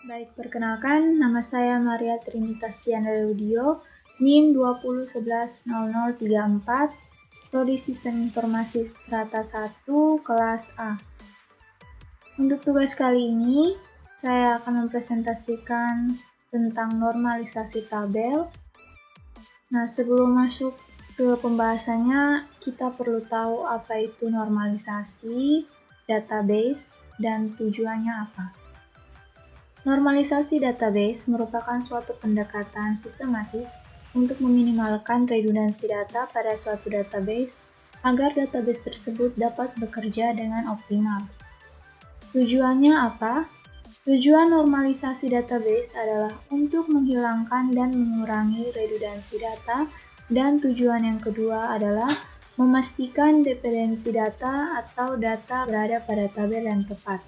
Baik, perkenalkan, nama saya Maria Trinitas Ciandaludio, NIM 20110034, Prodi Sistem Informasi Strata 1, kelas A. Untuk tugas kali ini, saya akan mempresentasikan tentang normalisasi tabel. Nah, sebelum masuk ke pembahasannya, kita perlu tahu apa itu normalisasi database dan tujuannya apa. Normalisasi database merupakan suatu pendekatan sistematis untuk meminimalkan redundansi data pada suatu database agar database tersebut dapat bekerja dengan optimal. Tujuannya apa? Tujuan normalisasi database adalah untuk menghilangkan dan mengurangi redundansi data, dan tujuan yang kedua adalah memastikan dependensi data atau data berada pada tabel yang tepat.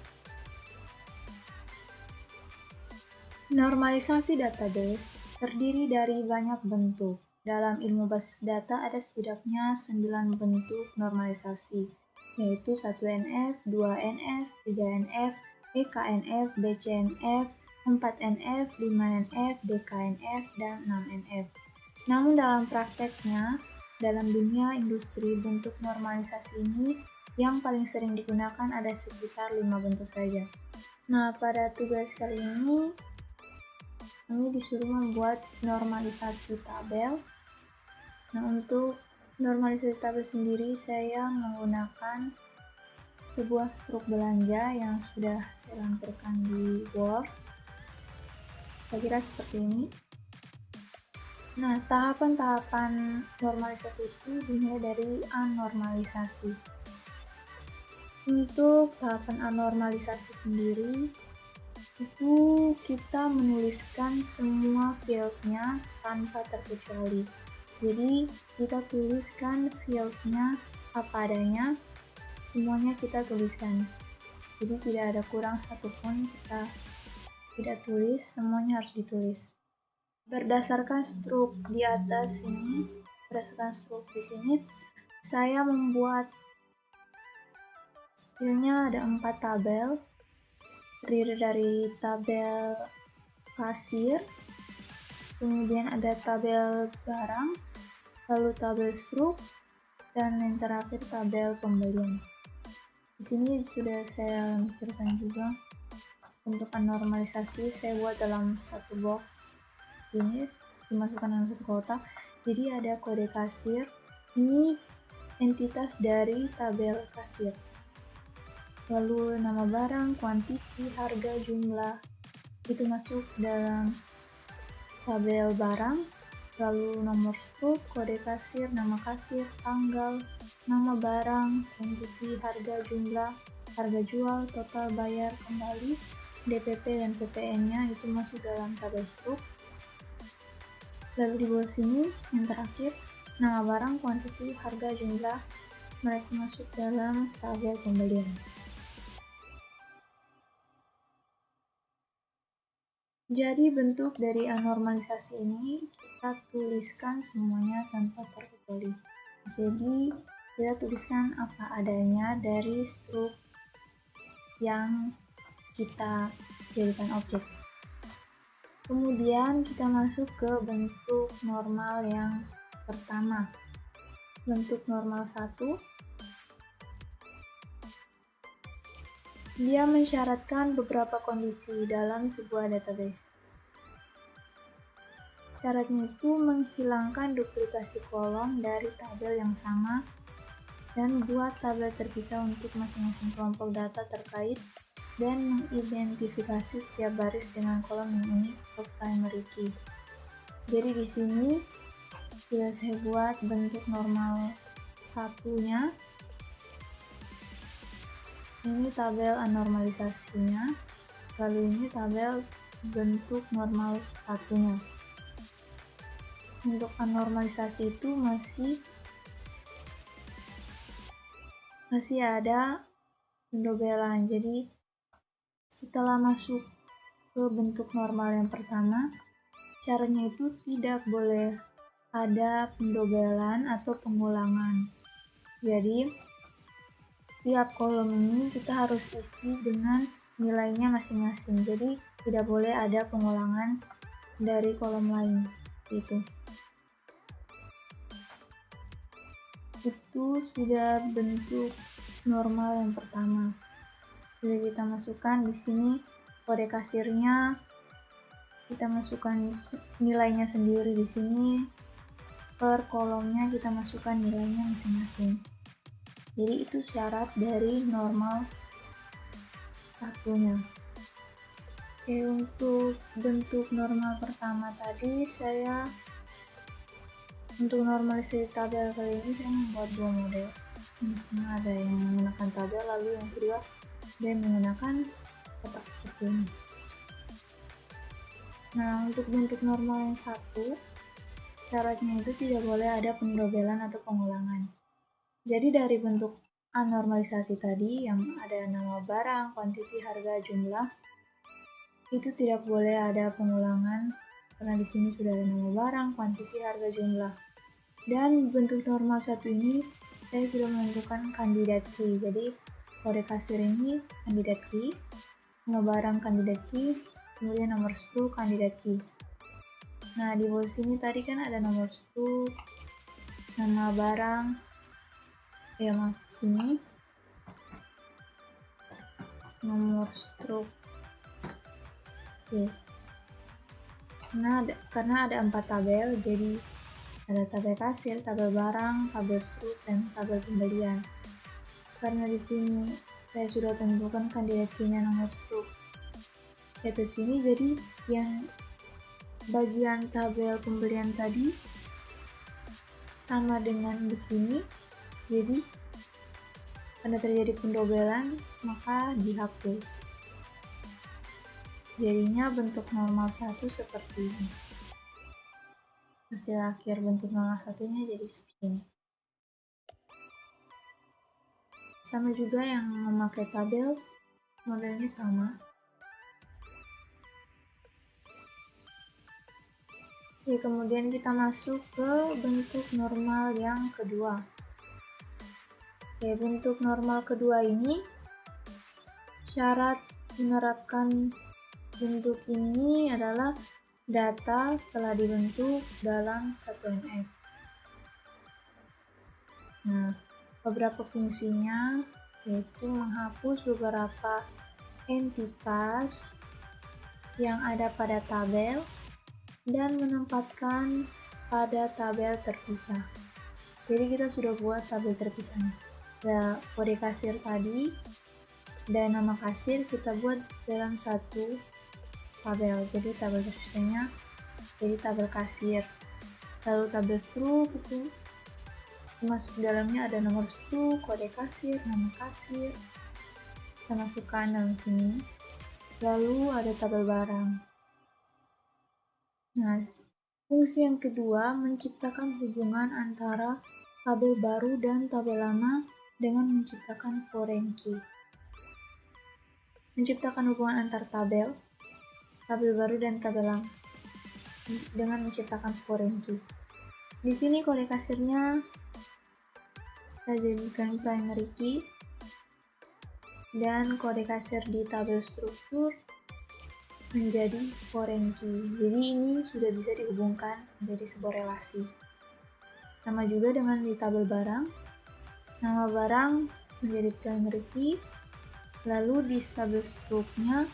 Normalisasi database terdiri dari banyak bentuk. Dalam ilmu basis data ada setidaknya 9 bentuk normalisasi, yaitu 1NF, 2NF, 3NF, EKNF, BCNF, 4NF, 5NF, DKNF, dan 6NF. Namun dalam prakteknya, dalam dunia industri, bentuk normalisasi ini yang paling sering digunakan ada sekitar 5 bentuk saja. Nah, pada tugas kali ini, kami disuruh membuat normalisasi tabel. Nah, untuk normalisasi tabel sendiri, saya menggunakan sebuah struk belanja yang sudah saya lampirkan di Word. Kira-kira seperti ini. Nah, tahapan-tahapan normalisasi itu dimulai dari anormalisasi. Untuk tahapan anormalisasi sendiri, itu kita menuliskan semua fieldnya tanpa terkecuali. Jadi kita tuliskan fieldnya apa adanya, semuanya kita tuliskan. Jadi tidak ada kurang satupun, kita tidak tulis, semuanya harus ditulis. Berdasarkan struk di atas ini, saya membuat filenya ada 4 tabel. Terdiri dari tabel kasir, kemudian ada tabel barang, lalu tabel struk, dan yang terakhir tabel pembelian. Di sini sudah saya lampirkan juga untuk normalisasi, saya buat dalam satu box ini, dimasukkan dalam satu kotak. Jadi ada kode kasir, ini entitas dari tabel kasir. Lalu nama barang, kuantiti, harga, jumlah, itu masuk dalam tabel barang. Lalu nomor struk, kode kasir, nama kasir, tanggal, nama barang, kuantiti, harga, jumlah, harga jual, total bayar, kembali, DPP dan PPN-nya itu masuk dalam tabel struk. Lalu di bawah sini yang terakhir, nama barang, kuantiti, harga, jumlah, mereka masuk dalam tabel pembelian. Jadi bentuk dari anormalisasi ini kita tuliskan semuanya tanpa terkecuali. Jadi kita tuliskan apa adanya dari struk yang kita jadikan objek. Kemudian kita masuk ke bentuk normal yang pertama. Bentuk normal 1. Dia mensyaratkan beberapa kondisi dalam sebuah database. Syaratnya itu menghilangkan duplikasi kolom dari tabel yang sama dan buat tabel terpisah untuk masing-masing kelompok data terkait dan mengidentifikasi setiap baris dengan kolom yang unik atau primary key. Jadi di sini sudah saya buat bentuk normal satunya. Ini tabel anormalisasinya, lalu ini tabel bentuk normal satunya. Untuk anormalisasi itu masih ada pendobelan. Jadi setelah masuk ke bentuk normal yang pertama, caranya itu tidak boleh ada pendobelan atau pengulangan. Jadi tiap kolom ini kita harus isi dengan nilainya masing-masing. Jadi tidak boleh ada pengulangan dari kolom lain. Itu sudah bentuk normal yang pertama. Sudah kita masukkan di sini kode kasirnya, kita masukkan nilainya sendiri di sini. Per kolomnya kita masukkan nilainya masing-masing. Jadi itu syarat dari normal satunya. Oke, untuk bentuk normal pertama tadi untuk normalisasi tabel kali ini saya membuat dua model. Ada yang menggunakan tabel, lalu yang kedua dia menggunakan kotak seperti ini. Nah, untuk bentuk normal yang satu, syaratnya itu tidak boleh ada pendobelan atau pengulangan. Jadi dari bentuk anormalisasi tadi yang ada nama barang, kuantiti, harga, jumlah, itu tidak boleh ada pengulangan karena di sini sudah ada nama barang, kuantiti, harga, jumlah. Dan bentuk normal satu ini saya sudah menentukan kandidat key. Jadi kode kasir ini kandidat key, nama barang kandidat key, kemudian nomor struk kandidat key. Nah, di bawah sini tadi kan ada nomor struk, nama barang, sini nomor struk. Oke. Nah, karena ada 4 tabel, jadi ada tabel kasir, tabel barang, tabel struk, dan tabel pembelian. Karena di sini saya sudah tentukan kandidat key-nya nomor struk. Yaitu sini, jadi yang bagian tabel pembelian tadi sama dengan di sini, jadi karena terjadi pendobelan maka dihapus. Jadinya bentuk normal satu seperti ini. Hasil akhir bentuk normal satunya jadi seperti ini. Sama juga yang memakai tabel, modelnya sama. Oke, kemudian kita masuk ke bentuk normal yang kedua. Oke, bentuk normal kedua ini syarat menerapkan bentuk ini adalah data telah dibentuk dalam 1NF. Nah, beberapa fungsinya yaitu menghapus beberapa entitas yang ada pada tabel dan menempatkan pada tabel terpisah. Jadi kita sudah buat tabel terpisah. Ada kode kasir tadi dan nama kasir kita buat dalam satu tabel. Jadi tabel terpisahnya jadi tabel kasir. Lalu tabel struk itu masuk dalamnya ada nomor struk, kode kasir, nama kasir. Kita masukkan dalam sini. Lalu ada tabel barang. Nah, fungsi yang kedua menciptakan hubungan antara tabel baru dan tabel lama dengan menciptakan foreign key. Menciptakan hubungan antar tabel baru dan tabel lama dengan menciptakan foreign key. Di sini kode kasirnya saya jadikan primary key dan kode kasir di tabel struktur menjadi foreign key. Jadi ini sudah bisa dihubungkan menjadi sebuah relasi. Sama juga dengan di tabel barang. Nama barang menjadi primary key, lalu di tabel struknya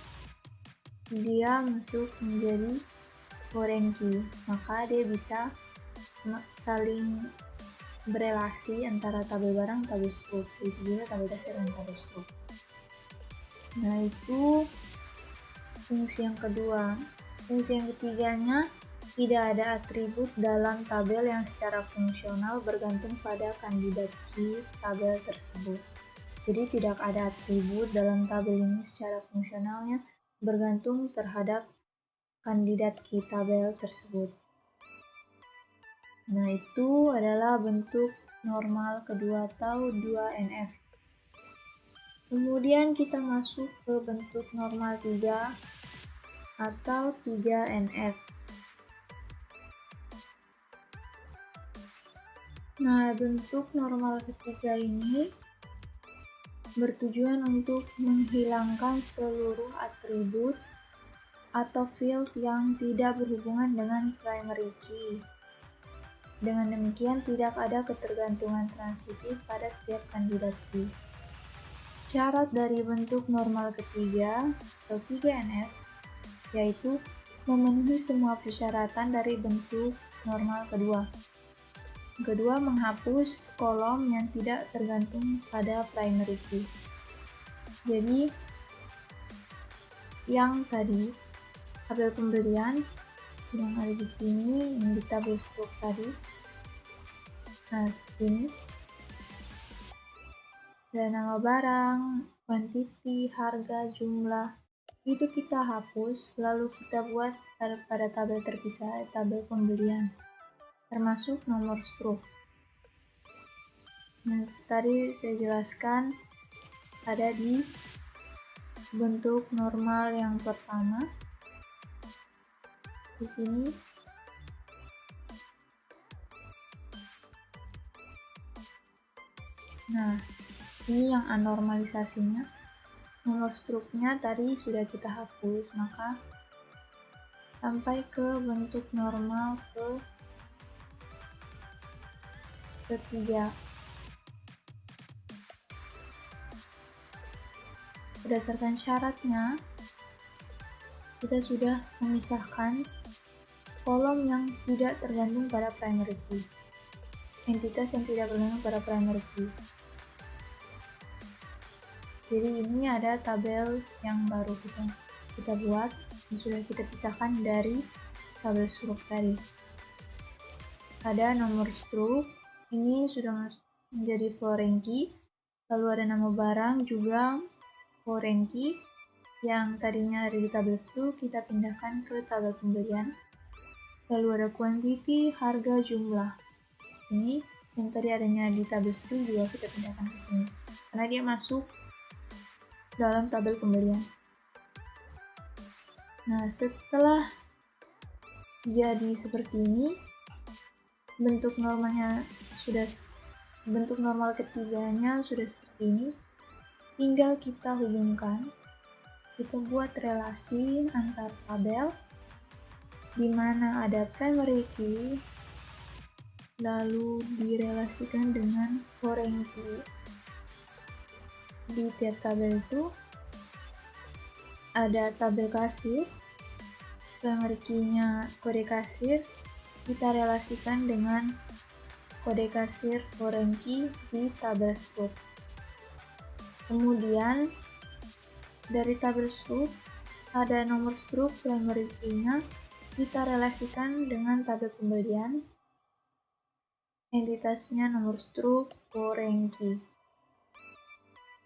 dia masuk menjadi foreign key. Maka dia bisa saling berelasi antara tabel barang dan tabel struk. Itu juga tabel dasar dan tabel struk. Nah, itu fungsi yang kedua. Fungsi yang ketiganya, tidak ada atribut dalam tabel yang secara fungsional bergantung pada kandidat key tabel tersebut. Jadi tidak ada atribut dalam tabel ini secara fungsionalnya bergantung terhadap kandidat key tabel tersebut. Nah, itu adalah bentuk normal kedua atau 2NF. Kemudian kita masuk ke bentuk normal 3 atau 3NF. Nah, bentuk normal ketiga ini bertujuan untuk menghilangkan seluruh atribut atau field yang tidak berhubungan dengan primary key. Dengan demikian, tidak ada ketergantungan transitif pada setiap kandidat key. Syarat dari bentuk normal ketiga atau 3NF yaitu memenuhi semua persyaratan dari bentuk normal kedua. Kedua, menghapus kolom yang tidak tergantung pada primary key. Jadi, yang tadi, tabel pembelian yang ada di sini, yang di tabel stroke tadi. Nah, seperti ini. Dan nama barang, quantity, harga, jumlah, itu kita hapus, lalu kita buat pada tabel terpisah, tabel pembelian, termasuk nomor stroke. Nah, tadi saya jelaskan ada di bentuk normal yang pertama. Di sini nah, ini yang anormalisasinya. Nomor struknya tadi sudah kita hapus, maka sampai ke bentuk normal ketiga. Berdasarkan syaratnya, kita sudah memisahkan kolom yang tidak tergantung pada primary key, entitas yang tidak tergantung pada primary key. Jadi ini ada tabel yang baru kita buat, yang sudah kita pisahkan dari tabel stroke tadi. Ada nomor stroke, ini sudah menjadi foreign key, lalu ada nama barang juga foreign key, yang tadinya ada di tabel stroke kita pindahkan ke tabel pembelian. Lalu ada quantity, harga, jumlah. Ini yang tadi adanya di tabel stroke juga kita pindahkan ke sini, karena dia masuk dalam tabel pembelian. Nah, setelah jadi seperti ini, bentuk normal ketiganya sudah seperti ini. Tinggal kita hubungkan, kita buat relasi antar tabel, di mana ada primary key, lalu direlasikan dengan foreign key. Di tiap tabel itu ada tabel kasir, primary key-nya kode kasir, kita relasikan dengan kode kasir foreign key di tabel stroke. Kemudian dari tabel stroke ada nomor stroke primary key-nya, kita relasikan dengan tabel pembelian, entitasnya nomor stroke foreign key.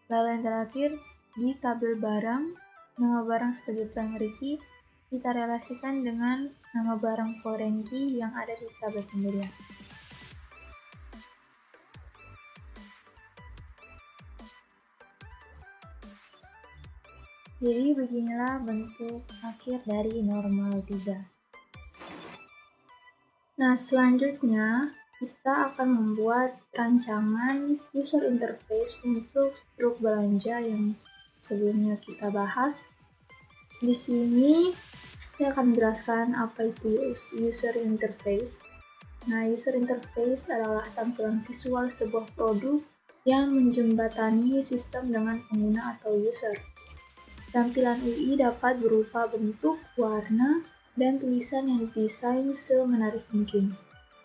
Lalu yang terakhir, di tabel barang, nama barang sebagai primary key, kita relasikan dengan nama barang foreign key yang ada di tabel pembelian. Jadi beginilah bentuk akhir dari normal 3. Nah, selanjutnya kita akan membuat rancangan user interface untuk stroke belanja yang sebelumnya kita bahas. Di sini saya akan menjelaskan apa itu user interface. Nah, user interface adalah tampilan visual sebuah produk yang menjembatani sistem dengan pengguna atau user. Tampilan UI dapat berupa bentuk, warna, dan tulisan yang didesain semenarik mungkin.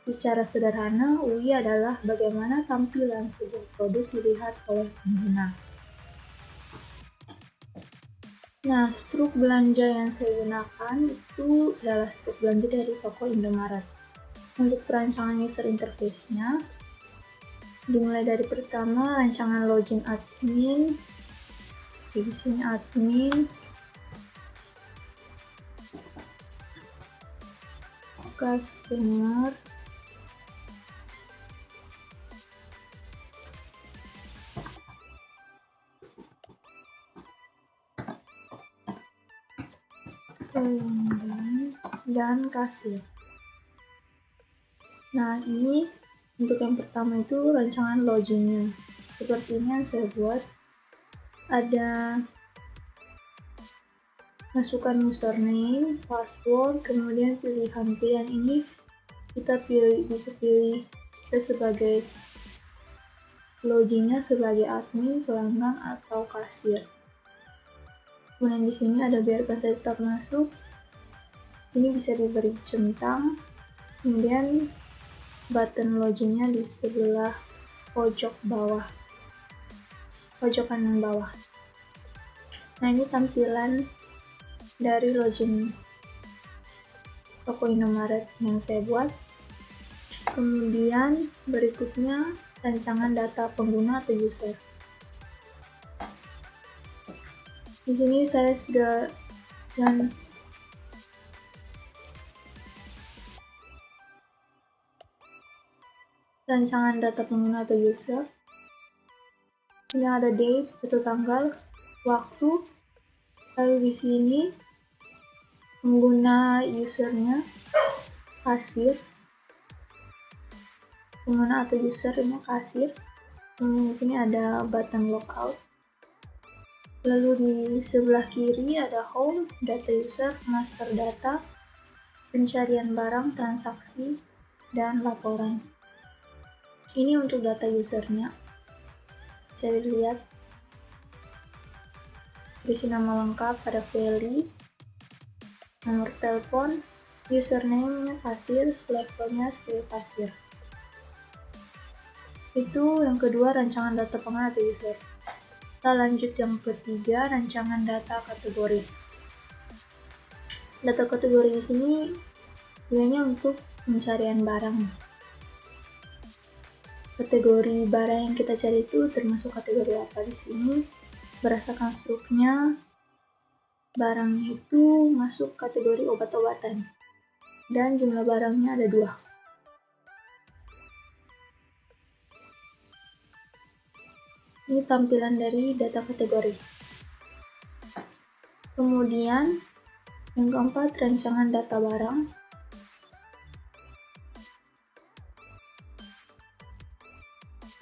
Secara sederhana, UI adalah bagaimana tampilan sebuah produk dilihat oleh pengguna. Nah, struk belanja yang saya gunakan itu adalah struk belanja dari toko Indomaret. Untuk perancangan user interface-nya, dimulai dari pertama, rancangan login admin, di sini admin, customer, dan kasir. Nah, ini untuk yang pertama itu rancangan loginnya. Seperti ini yang saya buat. Ada masukkan username, password, kemudian pilihan ini kita bisa pilih sebagai loginnya sebagai admin, pelanggan, atau kasir. Kemudian di sini ada biarkan saya tetap masuk. Sini bisa diberi centang, kemudian button loginnya di sebelah pojok kanan bawah. Nah, ini tampilan dari login toko Indomaret yang saya buat. Kemudian berikutnya rancangan data pengguna atau user. Di sini saya sudah rancangan data pengguna atau user. Ini ada date atau tanggal, waktu, lalu di sini pengguna usernya kasir, pengguna atau usernya kasir. Kemudian di sini ada button logout. Lalu di sebelah kiri ada home, data user, master data, pencarian barang, transaksi, dan laporan. Ini untuk data usernya. Bisa dilihat. Berisi nama lengkap, ada Feli, nomor telepon, username-nya kasir, levelnya sebagai kasir. Itu yang kedua, rancangan data pengguna atau user. Kita lanjut yang ketiga, rancangan data kategori. Data kategori di sini gunanya untuk pencarian barang. Kategori barang yang kita cari itu termasuk kategori apa di sini? Berdasarkan struknya, barangnya itu masuk kategori obat-obatan dan jumlah barangnya ada 2. Ini tampilan dari data kategori. Kemudian yang keempat, rancangan data barang.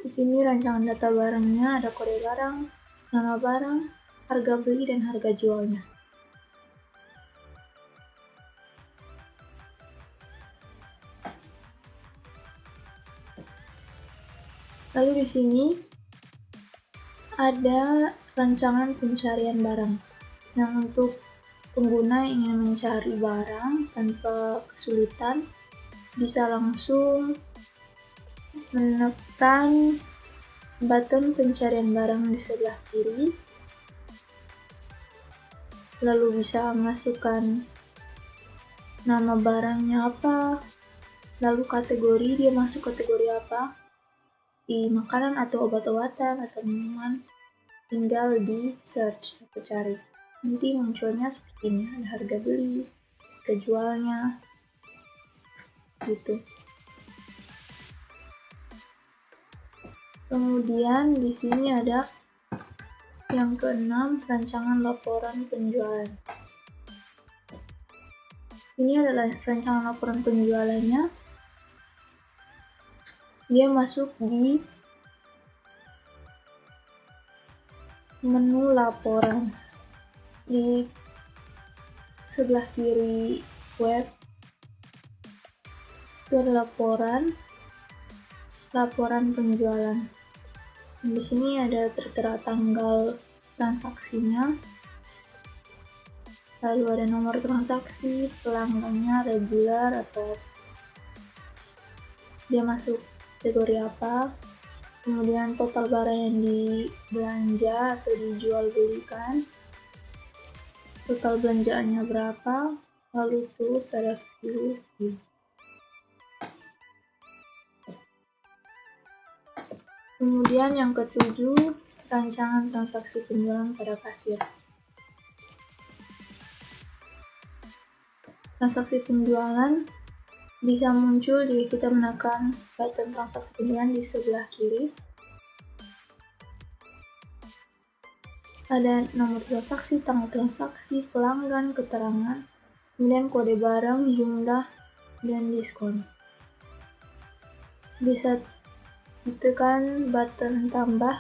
Di sini rancangan data barangnya ada kode barang, nama barang, harga beli, dan harga jualnya. Lalu di sini ada rancangan pencarian barang. Yang untuk pengguna yang ingin mencari barang tanpa kesulitan, bisa langsung menekan button pencarian barang di sebelah kiri, lalu bisa masukkan nama barangnya apa, lalu kategori, dia masuk kategori apa, di makanan atau obat-obatan atau minuman, tinggal di search atau cari. Nanti munculnya seperti ini, ada harga beli, harga jualnya, gitu. Kemudian di sini ada yang keenam, rancangan laporan penjualan. Ini adalah rancangan laporan penjualannya. Dia masuk di menu laporan di sebelah kiri web. Itu ada laporan penjualan. Di sini ada tertera tanggal transaksinya, lalu ada nomor transaksi, pelanggannya regular atau dia masuk kategori apa, kemudian total barang yang dibelanja atau dijual belikan, total belanjaannya berapa, lalu terus ada view. Kemudian yang ketujuh, rancangan transaksi penjualan pada kasir. Transaksi penjualan bisa muncul jika kita menekan button transaksi penjualan di sebelah kiri. Ada nomor transaksi, tanggal transaksi, pelanggan, keterangan, kemudian kode barang, jumlah, dan diskon. Bisa ditekan button tambah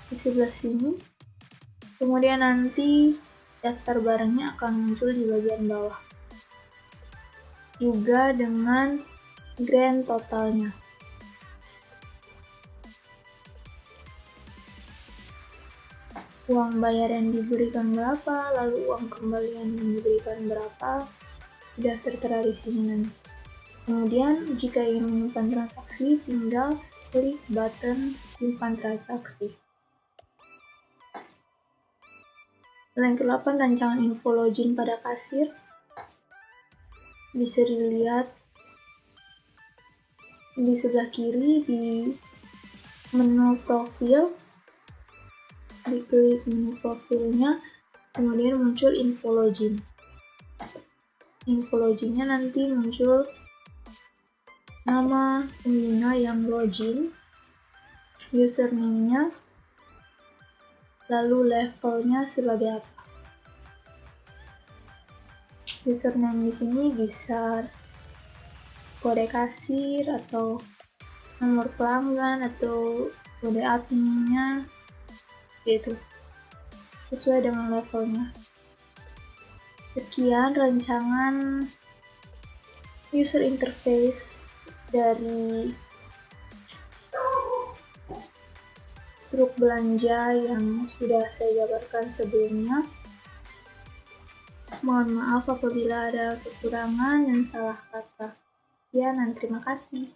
di sebelah sini, kemudian nanti daftar barangnya akan muncul di bagian bawah. Juga dengan grand totalnya. Uang bayar yang diberikan berapa, lalu uang kembalian yang diberikan berapa, sudah tertera di sini nanti. Kemudian, jika ingin menyimpan transaksi, tinggal klik button simpan transaksi. Yang ke-8, rancangan info login pada kasir. Bisa dilihat di sebelah kiri di menu profil. Diklik menu profilnya, kemudian muncul info login. Info loginnya nanti muncul nama pengguna yang login, username-nya, lalu levelnya sebagai apa. Username di sini bisa kode kasir atau nomor pelanggan atau kode adminnya, gitu, sesuai dengan levelnya. Sekian rancangan user interface dari struk belanja yang sudah saya jabarkan sebelumnya. Mohon maaf apabila ada kekurangan dan salah kata. Sekian dan terima kasih.